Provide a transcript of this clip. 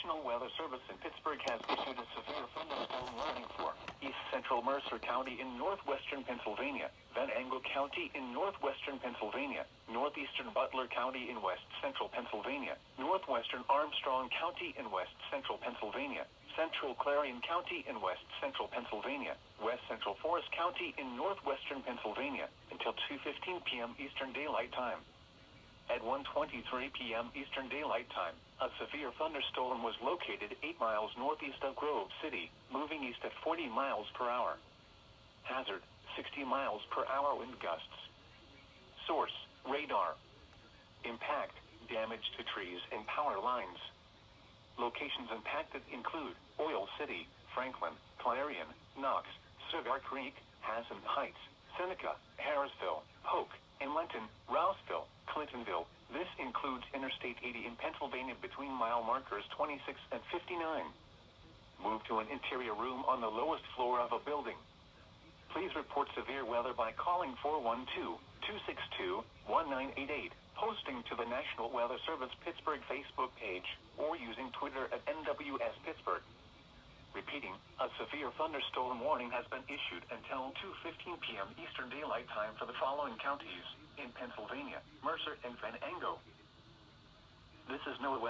National Weather Service in Pittsburgh has issued a severe thunderstorm warning for east central Mercer County in northwestern Pennsylvania, Venango County in northwestern Pennsylvania, northeastern Butler County in west central Pennsylvania, northwestern Armstrong County in west central Pennsylvania, central Clarion County in west central Pennsylvania, west central Forest County in northwestern Pennsylvania, until 2:15 p.m. Eastern Daylight Time. At 1:23 p.m. Eastern Daylight Time, a severe thunderstorm was located 8 miles northeast of Grove City, moving east at 40 miles per hour. Hazard, 60 miles per hour wind gusts. Source, radar. Impact, damage to trees and power lines. Locations impacted include Oil City, Franklin, Clarion, Knox, Cigar Creek, Hassan Heights, Seneca, Harrisville, Polk, Inlenton, Rouseville, Clintonville. This includes Interstate 80 in Pennsylvania between mile markers 26 and 59. Move to an interior room on the lowest floor of a building. Please report severe weather by calling 412-262-1988, posting to the National Weather Service Pittsburgh Facebook page, or using Twitter at NWS Pittsburgh. Repeating, a severe thunderstorm warning has been issued until 2:15 p.m. Eastern Daylight Time for the following counties in Pennsylvania, Mercer and Venango. This is no weather.